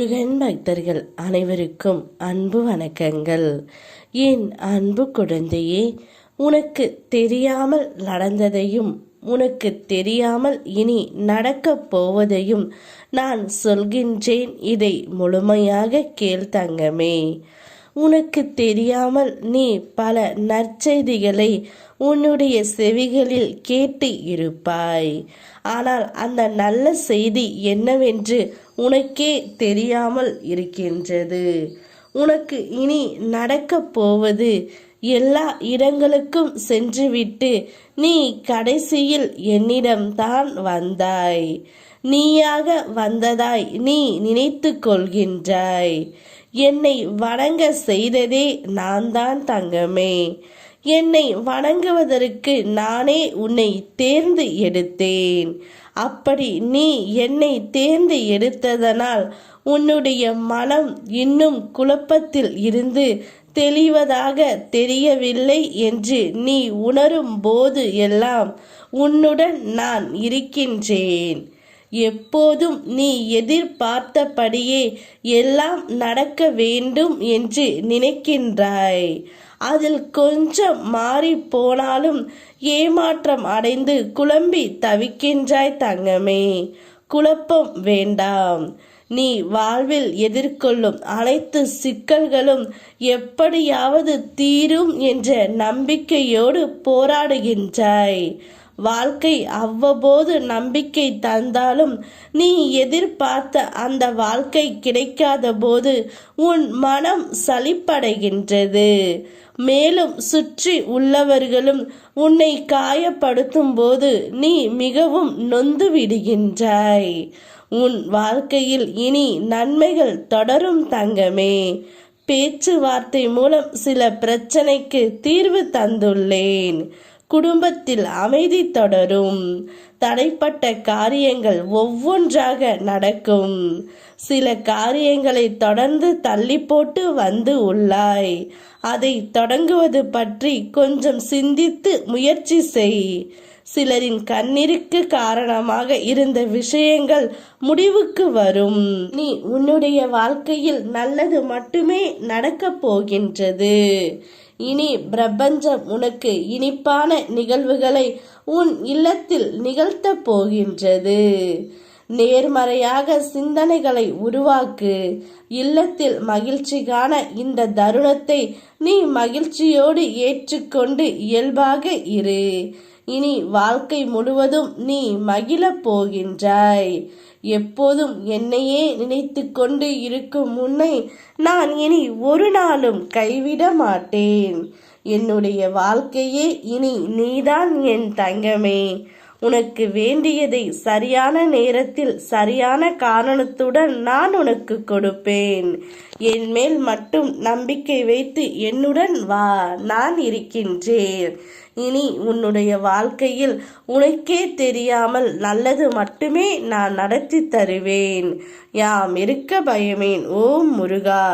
முருகன் பக்தர்கள் அனைவருக்கும் அன்பு வணக்கங்கள். என் அன்பு குழந்தையே, உனக்கு தெரியாமல் நடந்ததையும் உனக்கு தெரியாமல் இனி நடக்கப் போவதையும் நான் சொல்கின்றேன். இதை முழுமையாக கேள் தங்கமே. உனக்கு தெரியாமல் நீ பல நற்செய்திகளை உன்னுடைய செவிகளில் கேட்டு இருப்பாய். ஆனால் அந்த நல்ல செய்தி என்னவென்று உனக்கே தெரியாமல் இருக்கின்றது. உனக்கு இனி நடக்கப் போவது, எல்லா இடங்களுக்கும் சென்றுவிட்டு நீ கடைசியில் என்னிடம்தான் வந்தாய். நீயாக வந்ததாய் நீ நினைத்து கொள்கின்றாய். என்னை வணங்க செய்ததே நான் தான் தங்கமே. என்னை வணங்குவதற்கு நானே உன்னை தேர்ந்து எடுத்தேன். அப்படி நீ என்னை தேர்ந்து எடுத்ததனால் உன்னுடைய மனம் இன்னும் குழப்பத்தில் இருந்து தெளிவதாக தெரியவில்லை என்று நீ உணரும் போது எல்லாம் உன்னுடன் நான் இருக்கின்றேன். எப்போதும் நீ எதிர்பார்த்தபடியே எல்லாம் நடக்க வேண்டும் என்று நினைக்கின்றாய். அதில் கொஞ்சம் மாறி போனாலும் ஏமாற்றம் அடைந்து குழம்பி தவிக்கின்றாய் தங்கமே. குழப்பம் வேண்டாம். நீ வாழ்வில் எதிர்கொள்ளும் அனைத்து சிக்கல்களும் எப்படியாவது தீரும் என்ற நம்பிக்கையோடு போராடுகின்றாய். வாழ்க்கை அவ்வப்போது நம்பிக்கை தந்தாலும் நீ எதிர்பார்த்த அந்த வாழ்க்கை கிடைக்காத போது உன் மனம் சலிப்படைகின்றது. மேலும் சுற்றி உள்ளவர்களும் உன்னை காயப்படுத்தும் போது நீ மிகவும் நொந்து விடுகின்றாய். உன் வாழ்க்கையில் இனி நன்மைகள் தொடரும் தங்கமே. பேச்சுவார்த்தை மூலம் சில பிரச்சனைக்கு தீர்வு தந்துள்ளேன். குடும்பத்தில் அமைதி தொடரும். தடைப்பட்ட காரியங்கள் ஒவ்வொன்றாக நடக்கும். சில காரியங்களை தொடர்ந்து தள்ளி போட்டு வந்து உள்ளாய். அதை தொடங்குவது பற்றி கொஞ்சம் சிந்தித்து முயற்சி செய். சிலரின் கண்ணீருக்கு காரணமாக இருந்த விஷயங்கள் முடிவுக்கு வரும். நீ உன்னுடைய வாழ்க்கையில் நல்லது மட்டுமே நடக்கப் போகின்றது. இனி பிரபஞ்சம் உனக்கு இனிப்பான நிகழ்வுகளை உன் இல்லத்தில் நிகழ்த்தப் போகின்றது. நேர்மறையாக சிந்தனைகளை உருவாக்கு. இல்லத்தில் மகிழ்ச்சி காண இந்த தருணத்தை நீ மகிழ்ச்சியோடு ஏற்றுக்கொண்டு இயல்பாக இரு. இனி வாழ்க்கை முழுவதும் நீ மகிழப் போகின்றாய். எப்போதும் என்னையே நினைத்து கொண்டு இருக்கும் உன்னை நான் இனி ஒரு நாளும் கைவிட மாட்டேன். என்னுடைய வாழ்க்கையே இனி நீதான் என் தங்கமே. உனக்கு வேண்டியதை சரியான நேரத்தில் சரியான காரணத்துடன் நான் உனக்கு கொடுப்பேன். என் மேல் மட்டும் நம்பிக்கை வைத்து என்னுடன் வா, நான் இருக்கின்றேன். இனி உன்னுடைய வாழ்க்கையில் உனக்கே தெரியாமல் நல்லது மட்டுமே நான் நடத்தி தருவேன். யாம் இருக்க பயமேன். ஓம் முருகா.